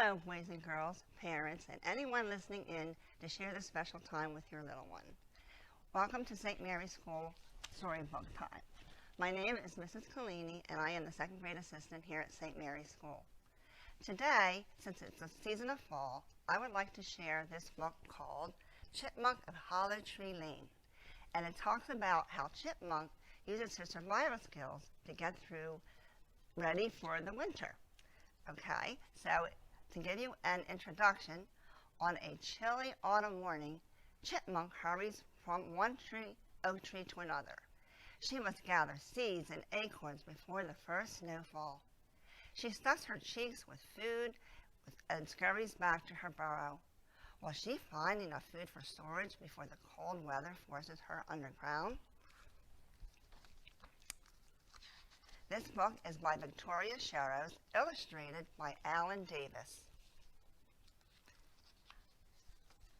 Hello, boys and girls, parents, and anyone listening in to share this special time with your little one. Welcome to St. Mary's School Storybook Time. My name is Mrs. Collini, and I am the second grade assistant here at St. Mary's School. Today, since it's the season of fall, I would like to share this book called Chipmunk of Hollow Tree Lane. And it talks about how Chipmunk uses his survival skills to get through ready for the winter. Okay, so to give you an introduction, on a chilly autumn morning, Chipmunk hurries from one oak tree to another. She must gather seeds and acorns before the first snowfall. She stuffs her cheeks with food and scurries back to her burrow. Will she find enough food for storage before the cold weather forces her underground? This book is by Victoria Sharrows, illustrated by Alan Davis.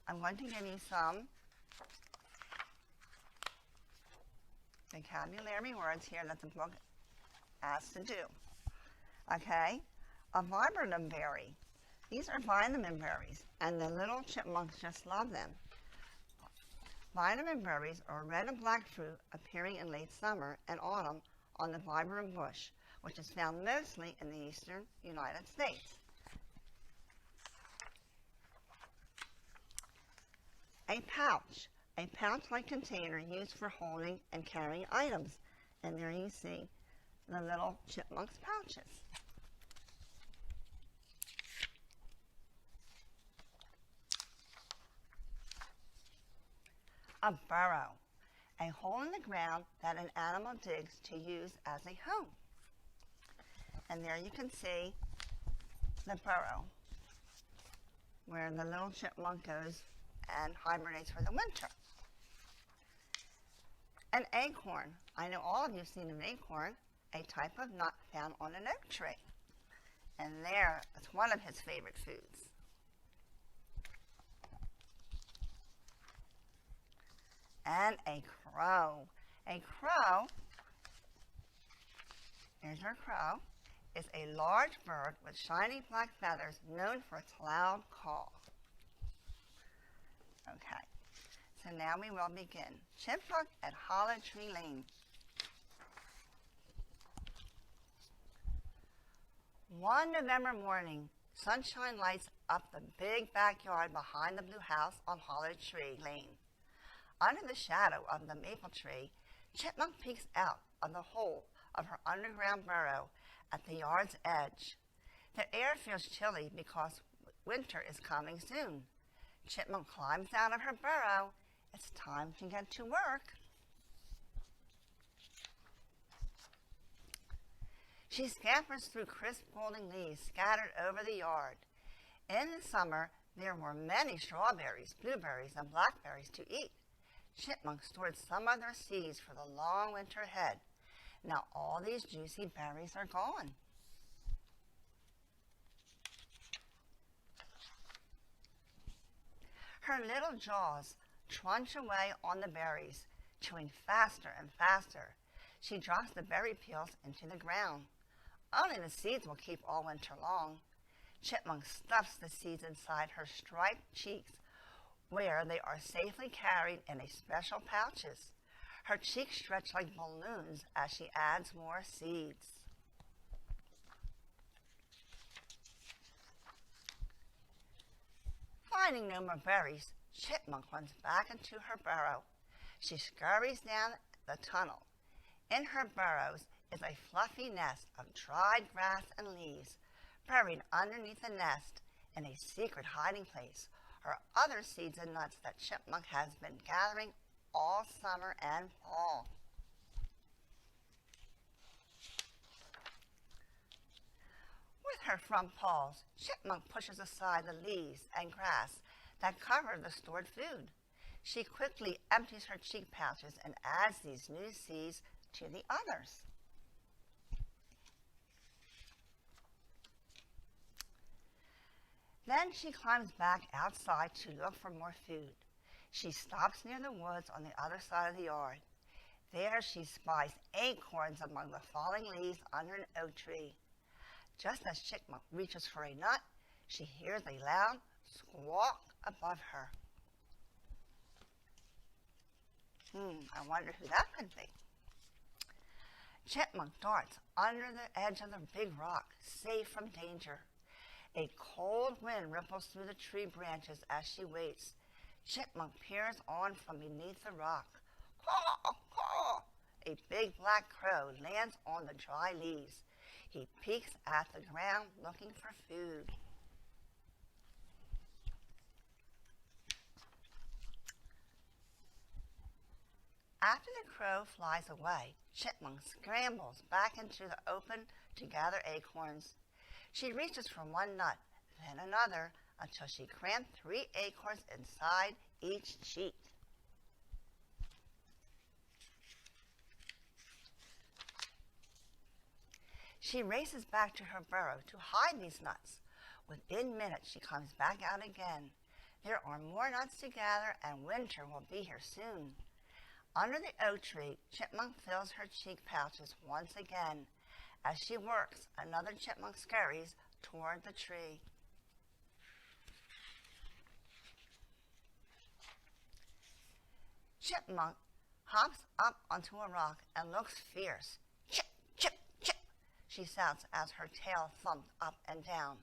I'm going to give you some vocabulary words here that the book asks to do. Okay, a viburnum berry. These are vitamin berries, and the little chipmunks just love them. Vitamin berries are red and black fruit appearing in late summer and autumn on the viburnum bush, which is found mostly in the eastern United States. A pouch-like container used for holding and carrying items. And there you see the little chipmunk's pouches. A burrow, a hole in the ground that an animal digs to use as a home. And there you can see the burrow, where the little chipmunk goes and hibernates for the winter. An acorn. I know all of you have seen an acorn, a type of nut found on an oak tree. And there, it's one of his favorite foods. And a crow. A crow, here's our crow, is a large bird with shiny black feathers known for its loud call. Okay, so now we will begin. Chipmunk at Hollow Tree Lane. One November morning, sunshine lights up the big backyard behind the blue house on Hollow Tree Lane. Under the shadow of the maple tree, Chipmunk peeks out of the hole of her underground burrow at the yard's edge. The air feels chilly because winter is coming soon. Chipmunk climbs out of her burrow. It's time to get to work. She scampers through crisp golden leaves scattered over the yard. In the summer, there were many strawberries, blueberries, and blackberries to eat. Chipmunk stored some of their seeds for the long winter ahead. Now all these juicy berries are gone. Her little jaws crunch away on the berries, chewing faster and faster. She drops the berry peels into the ground. Only the seeds will keep all winter long. Chipmunk stuffs the seeds inside her striped cheeks, where they are safely carried in a special pouches. Her cheeks stretch like balloons as she adds more seeds. Finding no more berries, Chipmunk runs back into her burrow. She scurries down the tunnel. In her burrows is a fluffy nest of dried grass and leaves. Buried underneath the nest in a secret hiding place are other seeds and nuts that Chipmunk has been gathering all summer and fall. With her front paws, Chipmunk pushes aside the leaves and grass that cover the stored food. She quickly empties her cheek pouches and adds these new seeds to the others. Then she climbs back outside to look for more food. She stops near the woods on the other side of the yard. There she spies acorns among the falling leaves under an oak tree. Just as Chipmunk reaches for a nut, she hears a loud squawk above her. I wonder who that could be. Chipmunk darts under the edge of the big rock, safe from danger. A cold wind ripples through the tree branches as she waits. Chipmunk peers on from beneath the rock. Caw, caw! A big black crow lands on the dry leaves. He peeks at the ground looking for food. After the crow flies away, Chipmunk scrambles back into the open to gather acorns. She reaches for one nut, then another, until she crammed 3 acorns inside each cheek. She races back to her burrow to hide these nuts. Within minutes, she comes back out again. There are more nuts to gather, and winter will be here soon. Under the oak tree, Chipmunk fills her cheek pouches once again. As she works, another chipmunk scurries toward the tree. Chipmunk hops up onto a rock and looks fierce. Chip, chip, chip, she shouts as her tail thumps up and down.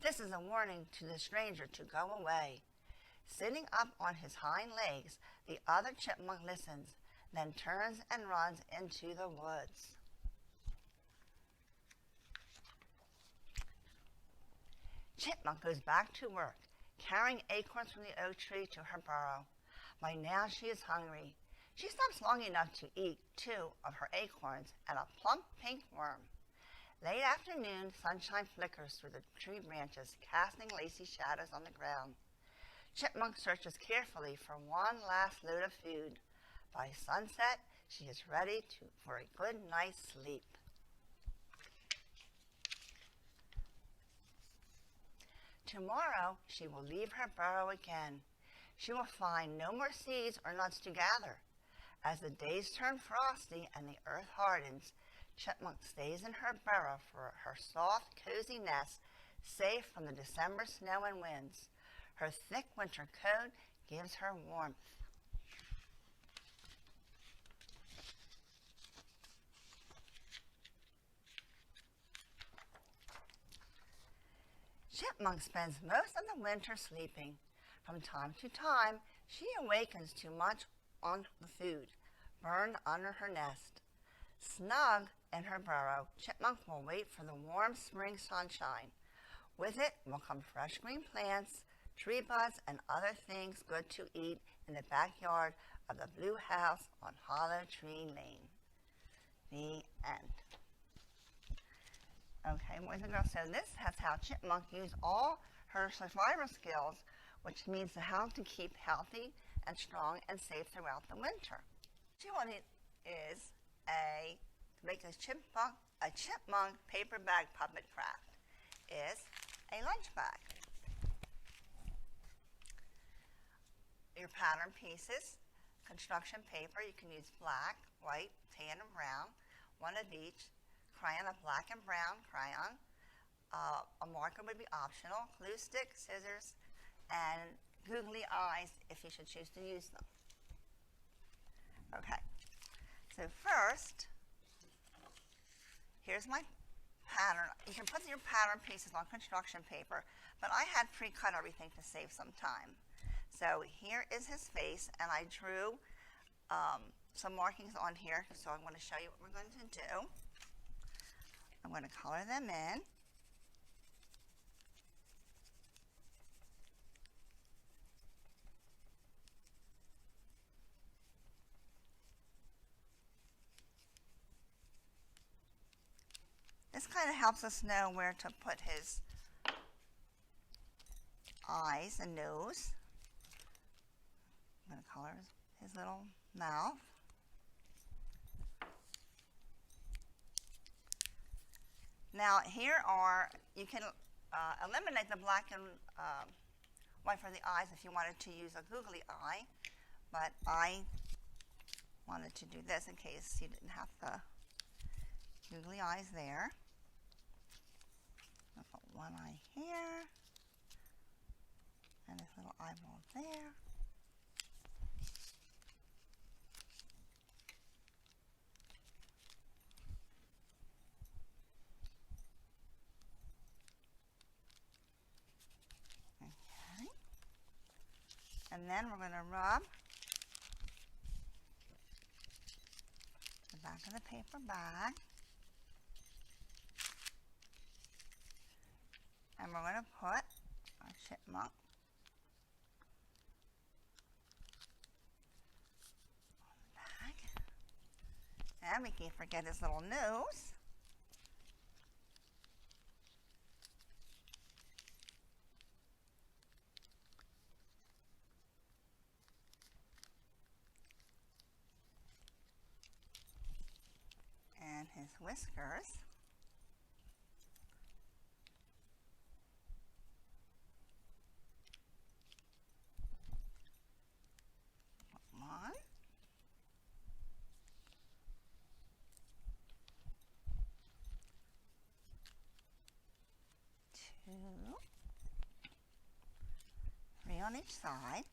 This is a warning to the stranger to go away. Sitting up on his hind legs, the other chipmunk listens, then turns and runs into the woods. Chipmunk goes back to work, carrying acorns from the oak tree to her burrow. By now she is hungry. She stops long enough to eat 2 of her acorns and a plump pink worm. Late afternoon, sunshine flickers through the tree branches, casting lacy shadows on the ground. Chipmunk searches carefully for one last load of food. By sunset, she is ready for a good night's sleep. Tomorrow, she will leave her burrow again. She will find no more seeds or nuts to gather. As the days turn frosty and the earth hardens, Chipmunk stays in her burrow for her soft, cozy nest, safe from the December snow and winds. Her thick winter coat gives her warmth. Chipmunk spends most of the winter sleeping. From time to time, she awakens to munch on the food burned under her nest. Snug in her burrow, Chipmunk will wait for the warm spring sunshine. With it will come fresh green plants, tree buds, and other things good to eat in the backyard of the blue house on Hollow Tree Lane. The end. Okay, boys and girls, so this is how Chipmunk used all her survival skills, which means how to keep healthy and strong and safe throughout the winter. What you want is to make a chipmunk paper bag puppet craft is a lunch bag. Your pattern pieces, construction paper, you can use black, white, tan, and brown, one of each. Crayon, a black and brown crayon. A marker would be optional. Glue stick, scissors, and googly eyes if you should choose to use them. Okay, so first, here's my pattern. You can put your pattern pieces on construction paper, but I had pre-cut everything to save some time. So here is his face, and I drew some markings on here, so I'm going to show you what we're going to do. I'm going to color them in. This kind of helps us know where to put his eyes and nose. I'm going to color his little mouth. Now here you can eliminate the black and white for the eyes if you wanted to use a googly eye, but I wanted to do this in case you didn't have the googly eyes there. I'll put one eye here eyeball there. Okay. And then we're going to rub the back of the paper bag. And we're going to put our chipmunk on the bag. And we can't forget his little nose. And his whiskers. One. Two. Three on each side.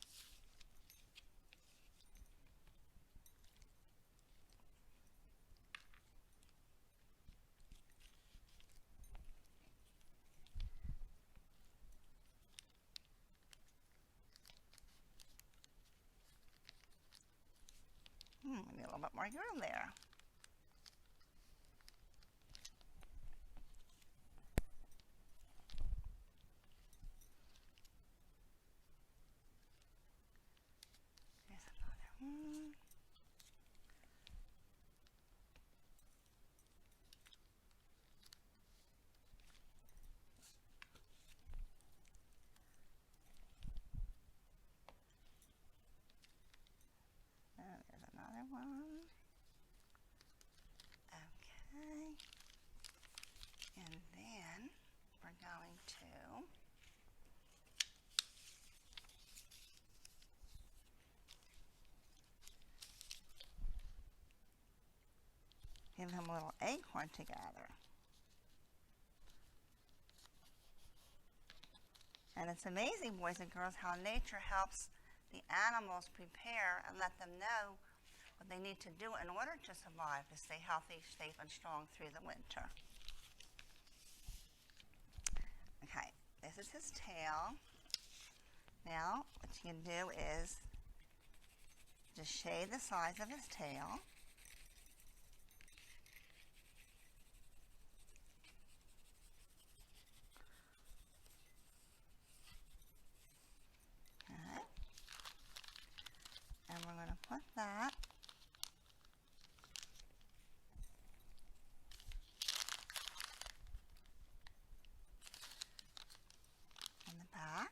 We need a little bit more room there. There's another one. And there's another one. Okay. And then we're going to give him a little acorn together. And it's amazing, boys and girls, how nature helps the animals prepare and let them know what they need to do in order to survive, to stay healthy, safe, and strong through the winter. Okay, this is his tail. Now, what you can do is just shade the sides of his tail. Okay. And we're going to put that on the back.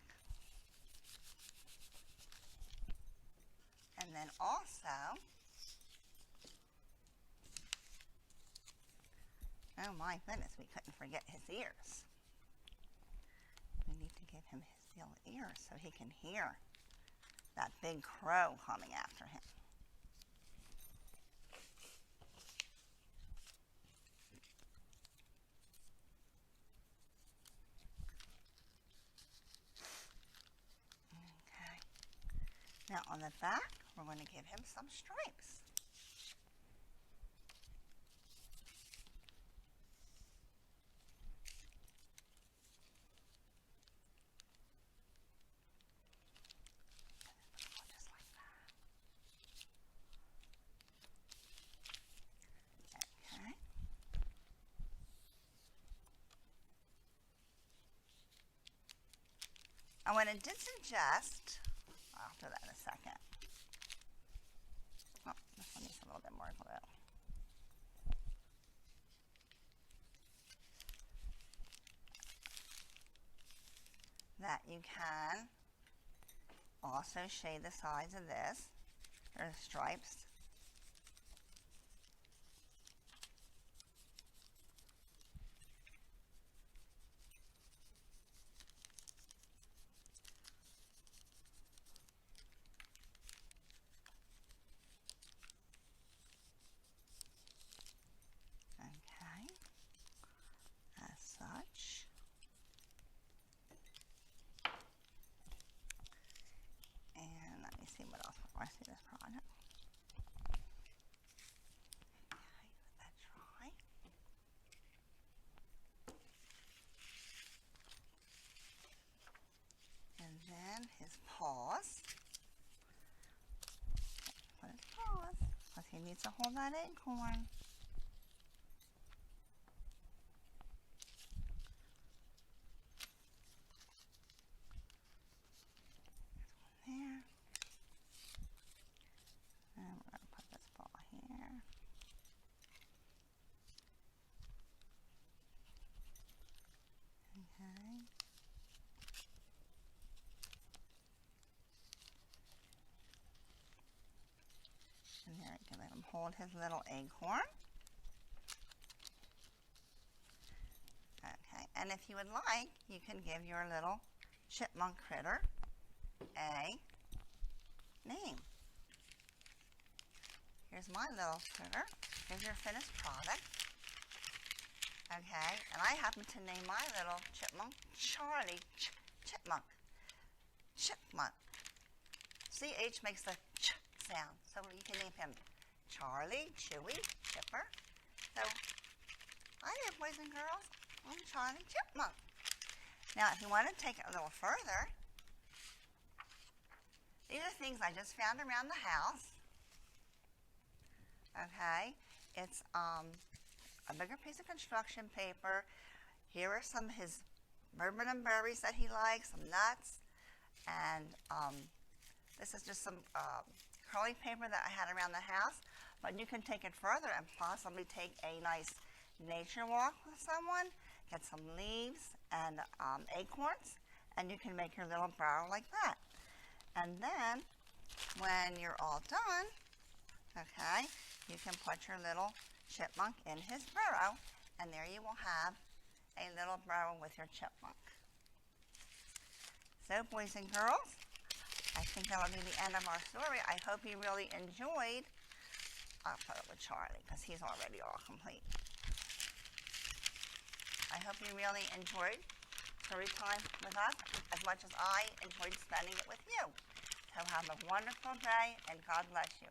And then also, oh my goodness, we couldn't forget his ears. We need to give him his little ears so he can hear that big crow coming after him. Okay. Now on the back, we're going to give him some stripes. Just like that. Okay. And when it did suggest, I'll do that in a second. Oh, this one needs a little bit more glue. That you can also shade the sides of this, or the stripes. Okay, as such. on his paws. Put his paws, because he needs to hold that acorn. There. And we're going to put this ball here. Okay. And there you can let him hold his little acorn. Okay, and if you would like, you can give your little chipmunk critter a name. Here's my little critter. Here's your finished product. Okay, and I happen to name my little chipmunk Charlie. Chipmunk. Chipmunk. CH makes the ch sound, so you can name him Charlie, Chewy, Chipper. So, hi there, boys and girls. I'm Charlie Chipmunk. Now, if you want to take it a little further, these are things I just found around the house. Okay, it's a bigger piece of construction paper. Here are some of his bourbon and berries that he likes, some nuts, and this is just some curly paper that I had around the house. But you can take it further and possibly take a nice nature walk with someone, get some leaves and acorns, and you can make your little barrel like that. And then, when you're all done, okay, you can put your little chipmunk in his burrow, and there you will have a little burrow with your chipmunk. So, boys and girls, I think that'll be the end of our story. I hope you really enjoyed. I'll put it with Charlie, because he's already all complete. I hope you really enjoyed story time with us as much as I enjoyed spending it with you. So have a wonderful day, and God bless you.